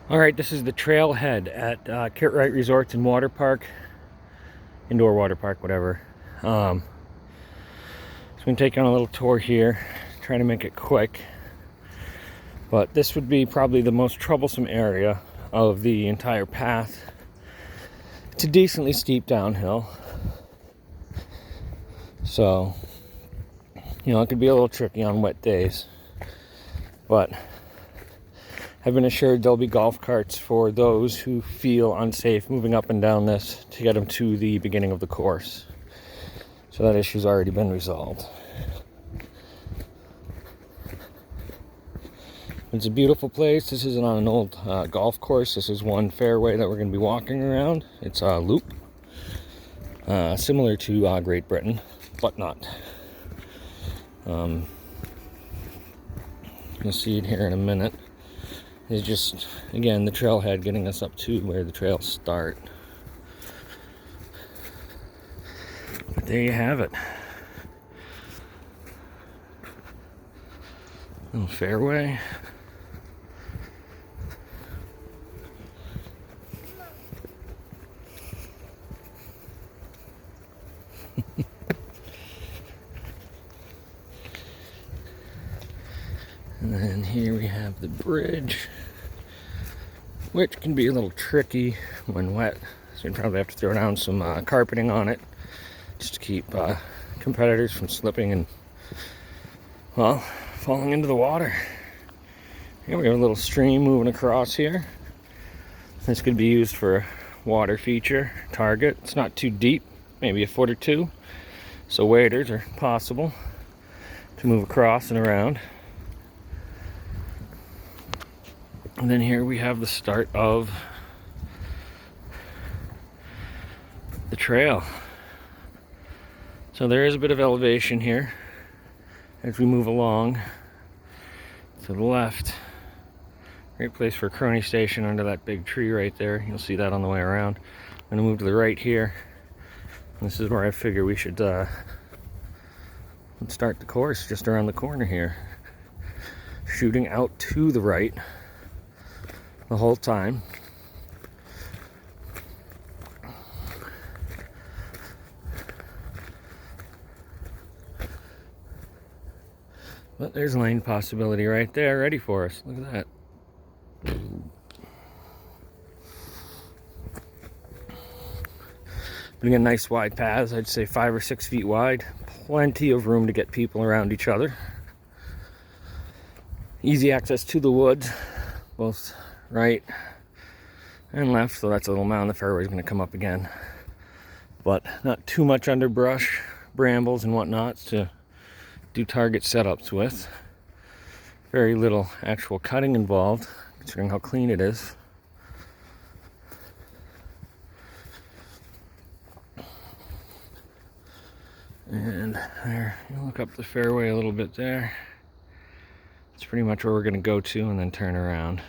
All right, this is the trailhead at Kartrite Resorts and Water Park, indoor water park, whatever. So I'm gonna take you on a little tour here, trying to make it quick. But this would be probably the most troublesome area of the entire path. It's a decently steep downhill, so it could be a little tricky on wet days. But I've been assured there'll be golf carts for those who feel unsafe moving up and down this to get them to the beginning of the course. So that issue's already been resolved. It's a beautiful place. This isn't on an old golf course. This is one fairway that we're going to be walking around. It's a loop, similar to Great Britain, but not. You'll see it here in a minute. It's just, again, the trailhead getting us up to where the trails start. But there you have it. Little fairway. And then here we have the bridge, which can be a little tricky when wet. So you probably have to throw down some carpeting on it just to keep competitors from slipping and, well, falling into the water. Here we have a little stream moving across here. This could be used for a water feature target. It's not too deep, maybe a foot or two, so waders are possible to move across and around. And then here we have the start of the trail. So there is a bit of elevation here as we move along. To the left, great place for a crony station under that big tree right there. You'll see that on the way around. I'm gonna move to the right here. This is where I figure we should start the course, just around the corner here. Shooting out to the right the whole time. But there's a lane possibility right there ready for us. Look at that. But again, nice wide paths. I'd say 5 or 6 feet wide. Plenty of room to get people around each other. Easy access to the woods, both right and left. So that's a little mound. The fairway is going to come up again. But not too much underbrush, brambles and whatnot to do target setups with. Very little actual cutting involved, considering how clean it is. And there, you look up the fairway a little bit there. It's pretty much where we're going to go to and then turn around.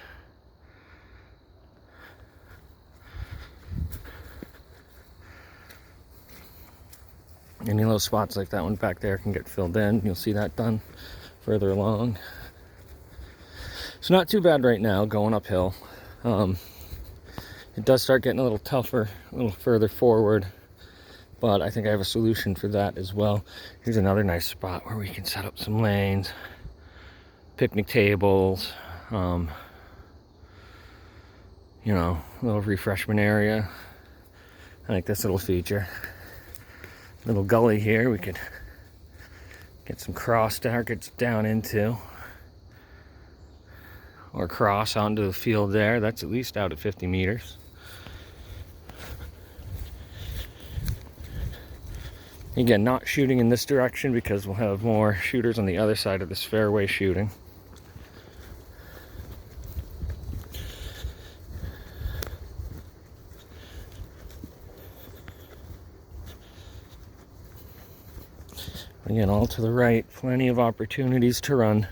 Any little spots like that one back there can get filled in. You'll see that done further along. It's not too bad right now going uphill. It does start getting a little tougher a little further forward, but I think I have a solution for that as well. Here's another nice spot where we can set up some lanes, picnic tables, a little refreshment area. I like this little feature. Little gully here we could get some cross targets down into, or cross onto the field there. That's at least out at 50 meters. Again, not shooting in this direction because we'll have more shooters on the other side of this fairway shooting. Again, all to the right, plenty of opportunities to run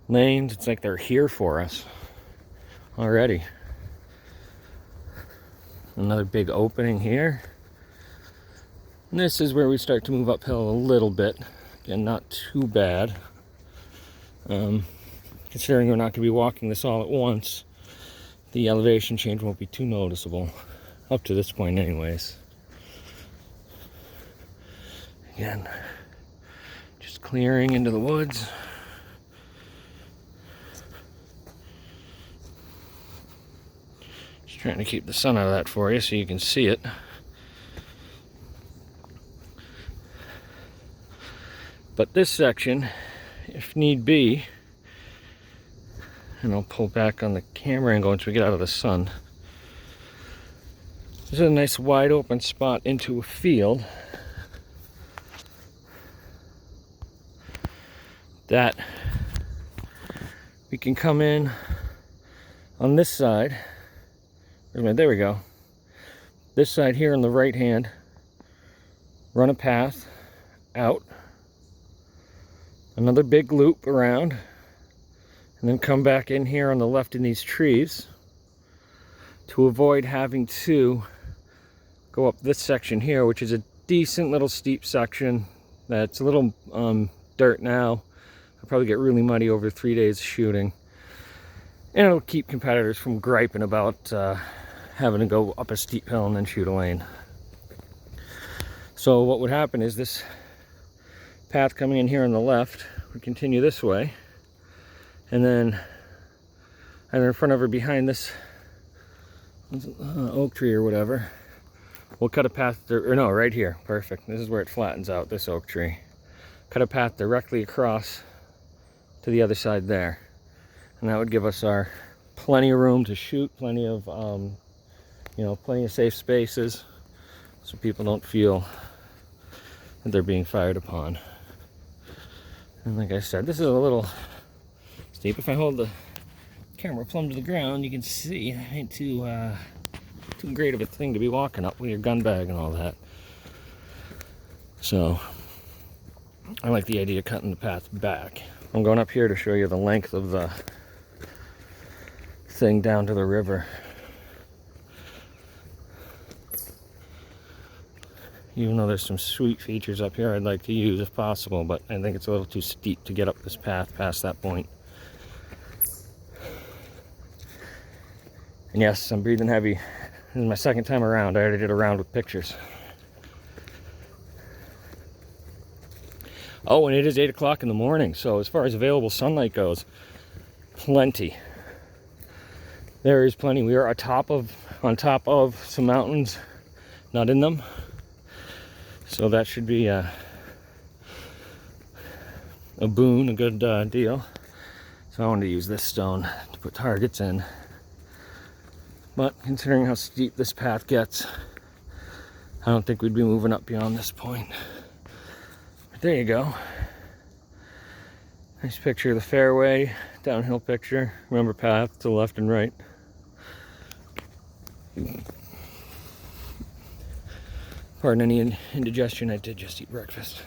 lanes. It's like they're here for us already. Another big opening here. And this is where we start to move uphill a little bit. Again, not too bad. Considering we're not going to be walking this all at once. the elevation change won't be too noticeable, up to this point anyways. Again, just clearing into the woods. Just trying to keep the sun out of that for you so you can see it. But this section, if need be, and I'll pull back on the camera angle once we get out of the sun. This is a nice wide open spot into a field that we can come in on this side. There we go. This side here on the right hand, run a path out, another big loop around, and then come back in here on the left in these trees to avoid having to go up this section here, which is a decent little steep section that's a little dirt now. I'll probably get really muddy over 3 days of shooting, and it'll keep competitors from griping about having to go up a steep hill and then shoot a lane. So what would happen is this path coming in here on the left would continue this way, and then either in front of or behind this oak tree or whatever, we'll cut a path, or no, right here, perfect. This is where it flattens out, this oak tree. Cut a path directly across to the other side there, and that would give us our plenty of room to shoot, plenty of plenty of safe spaces, so people don't feel that they're being fired upon. And like I said, this is a little steep. If I hold the camera plumb to the ground, you can see it ain't too great of a thing to be walking up with your gun bag and all that. So I like the idea of cutting the path back. I'm going up here to show you the length of the thing down to the river. Even though there's some sweet features up here I'd like to use if possible, but I think it's a little too steep to get up this path past that point. And yes, I'm breathing heavy. This is my second time around. I already did a round with pictures. Oh, and it is 8 o'clock in the morning, so as far as available sunlight goes, plenty. There is plenty. We are on top of some mountains, not in them. So that should be a boon, a good deal. So I wanted to use this stone to put targets in. But considering how steep this path gets, I don't think we'd be moving up beyond this point. But there you go. Nice picture of the fairway, downhill picture. Remember, path to the left and right. Pardon any indigestion, I did just eat breakfast.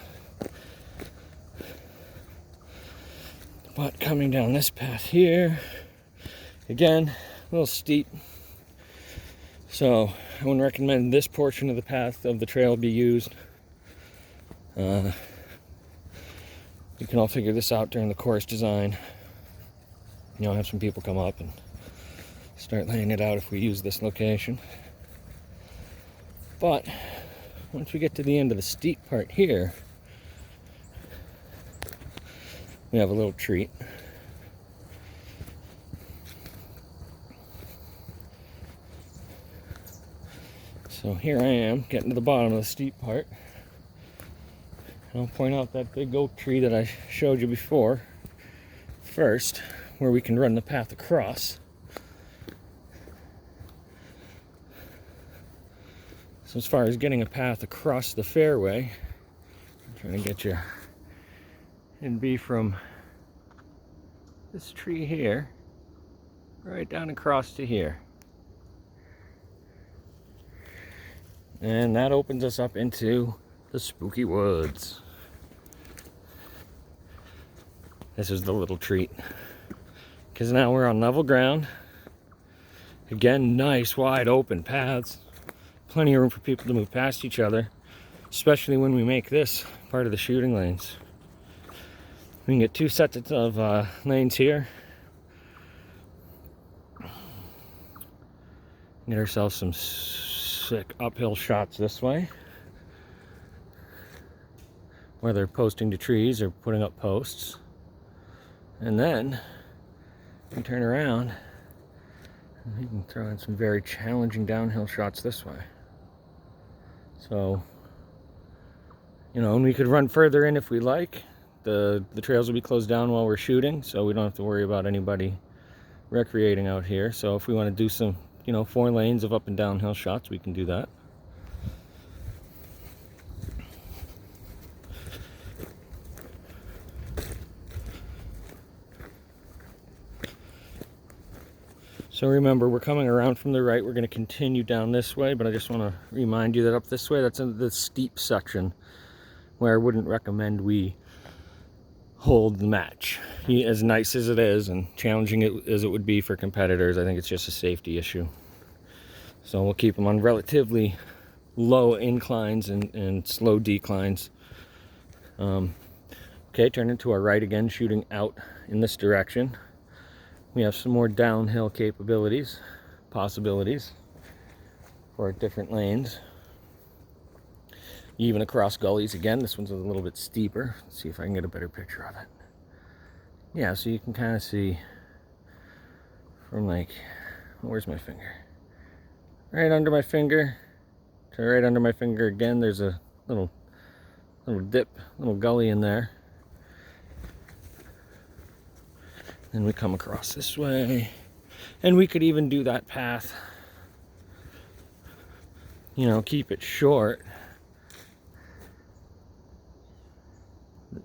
But coming down this path here, again, a little steep. So I wouldn't recommend this portion of the path of the trail be used. You can all figure this out during the course design. I'll have some people come up and start laying it out if we use this location. But once we get to the end of the steep part here, we have a little treat. So here I am, getting to the bottom of the steep part. And I'll point out that big oak tree that I showed you before first, where we can run the path across. So as far as getting a path across the fairway, I'm trying to get you, it'd be from this tree here, right down across to here. And that opens us up into the spooky woods. This is the little treat, because now we're on level ground. Again, nice wide open paths. Plenty of room for people to move past each other, especially when we make this part of the shooting lanes. We can get 2 sets of lanes here. Get ourselves some sick uphill shots this way, whether posting to trees or putting up posts. And then we turn around and we can throw in some very challenging downhill shots this way. So, you know, and we could run further in if we like. The trails will be closed down while we're shooting, so we don't have to worry about anybody recreating out here. So if we want to do some, you know, 4 lanes of up and downhill shots, we can do that. So remember, we're coming around from the right. We're going to continue down this way, but I just want to remind you that up this way, that's in the steep section where I wouldn't recommend we hold the match. As nice as it is and challenging as it would be for competitors, I think it's just a safety issue. So we'll keep them on relatively low inclines and slow declines. Okay, turn into our right again, shooting out in this direction. We have some more downhill possibilities for different lanes. Even across gullies again. This one's a little bit steeper. Let's see if I can get a better picture of it. Yeah, so you can kind of see from like, where's my finger? Right under my finger to right under my finger again, there's a little dip, little gully in there. Then we come across this way, and we could even do that path, you know, keep it short.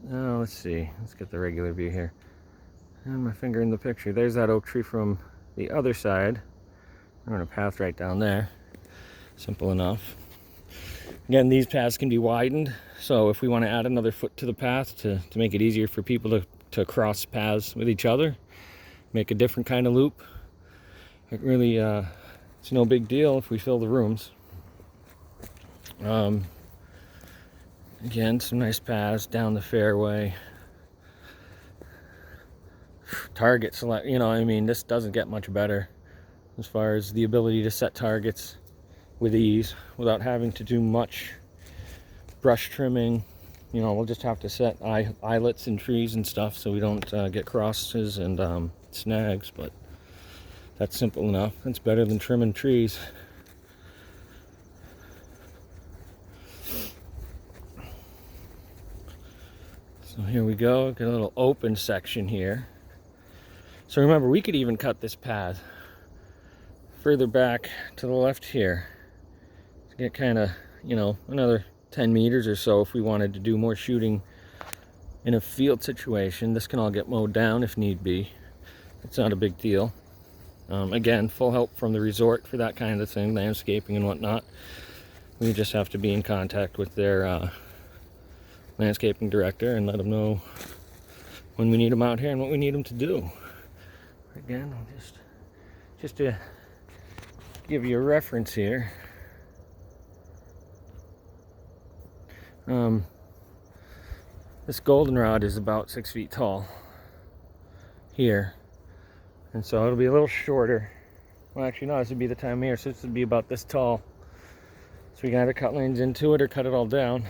Now let's see, let's get the regular view here. And my finger in the picture, there's that oak tree from the other side. I'm on a path right down there. Simple enough. Again, these paths can be widened, so if we want to add another foot to the path to make it easier for people to cross paths with each other, make a different kind of loop, it really it's no big deal if we fill the rooms. Again, some nice paths down the fairway. Target select, you know, I mean, this doesn't get much better as far as the ability to set targets with ease without having to do much brush trimming. You know, we'll just have to set eyelets in trees and stuff so we don't get crosses and snags, but that's simple enough. That's better than trimming trees. So here we go, got a little open section here. So remember, we could even cut this path further back to the left here to get kind of, you know, another 10 meters or so if we wanted to do more shooting in a field situation. This can all get mowed down if need be. It's not a big deal. Again, full help from the resort for that kind of thing, landscaping and whatnot. We just have to be in contact with their landscaping director and let them know when we need them out here and what we need them to do. Again, just to give you a reference here. This goldenrod is about 6 feet tall here, and so it'll be a little shorter. Well, actually, no, this would be the time of year, so this would be about this tall. So we can either cut lanes into it or cut it all down.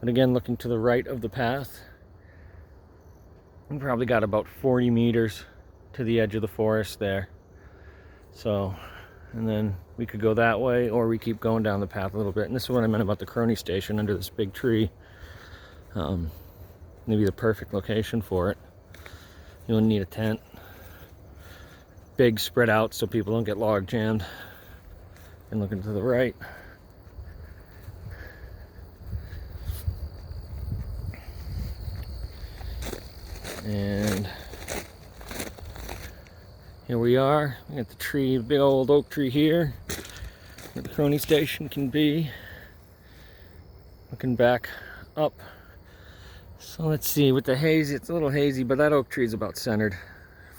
But again, looking to the right of the path, we probably got about 40 meters to the edge of the forest there. So, and then we could go that way, or we keep going down the path a little bit. And this is what I meant about the crony station under this big tree. Maybe the perfect location for it. You don't need a tent. Big, spread out so people don't get log jammed. And looking to the right. And here we are. We got the tree, big old oak tree here, where the crony station can be. Looking back up. So let's see, with the hazy, it's a little hazy, but that oak tree is about centered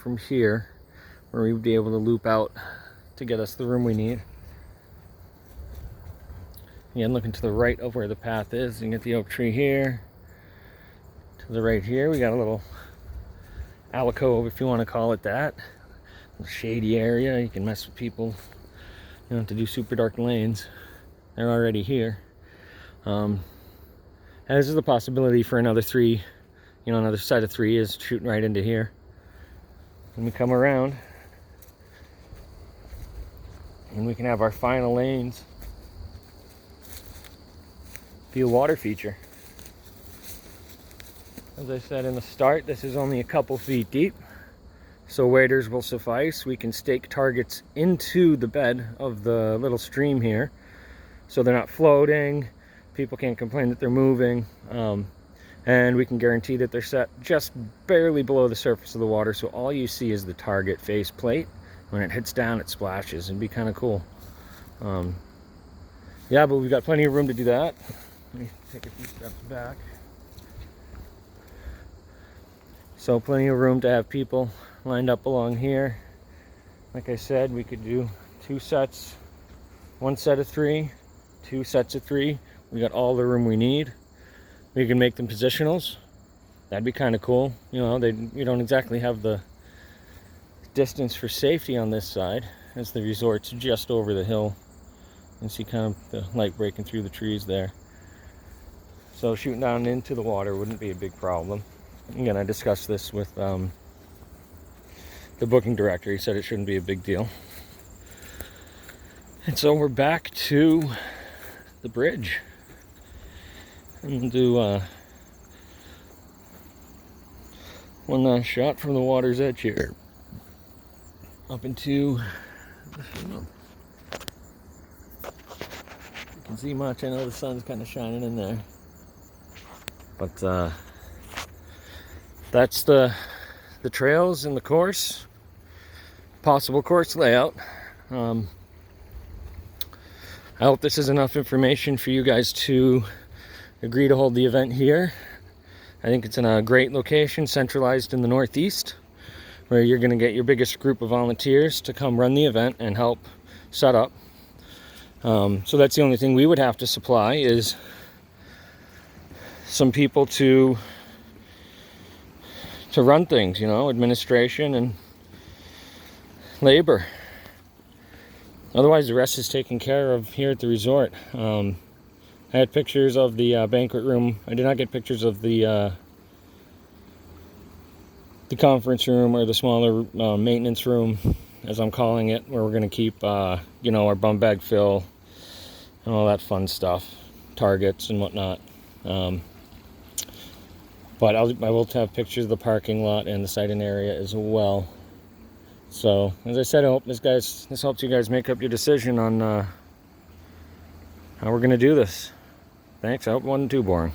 from here, where we would be able to loop out to get us the room we need. Again, looking to the right of where the path is, you get the oak tree here. To the right here, we got a little alcove, if you want to call it that. A shady area, you can mess with people don't have to do super dark lanes. They're already here. And this is the possibility for another 3, another set of 3 is shooting right into here. When we come around, and we can have our final lanes be a water feature. As I said in the start, this is only a couple feet deep, so waders will suffice. We can stake targets into the bed of the little stream here, so they're not floating. People can't complain that they're moving, and we can guarantee that they're set just barely below the surface of the water, so all you see is the target face plate. When it hits down, it splashes. It'd be kind of cool. Yeah, but we've got plenty of room to do that. Let me take a few steps back. So plenty of room to have people lined up along here. Like I said, we could do 2 sets, 1 set of 3, 2 sets of 3. We got all the room we need. We can make them positionals. That'd be kind of cool. You don't exactly have the distance for safety on this side, as the resort's just over the hill. You can see kind of the light breaking through the trees there. So shooting down into the water wouldn't be a big problem. Again, I discussed this with the booking director. He said it shouldn't be a big deal. And so we're back to the bridge. And we'll do one last shot from the water's edge here. Up into, you can see much. I know the sun's kind of shining in there, but that's the trails and the course, possible course layout. I hope this is enough information for you guys to agree to hold the event here. I think it's in a great location, centralized in the Northeast, where you're going to get your biggest group of volunteers to come run the event and help set up. So that's the only thing we would have to supply is some people to run things, administration and labor. Otherwise, the rest is taken care of here at the resort. I had pictures of the banquet room. I did not get pictures of the conference room, or the smaller maintenance room, as I'm calling it, where we're going to keep, our bum bag fill and all that fun stuff, targets and whatnot. But I will have pictures of the parking lot and the siting area as well. So, as I said, I hope this helps you guys make up your decision on how we're going to do this. Thanks. I hope it wasn't too boring.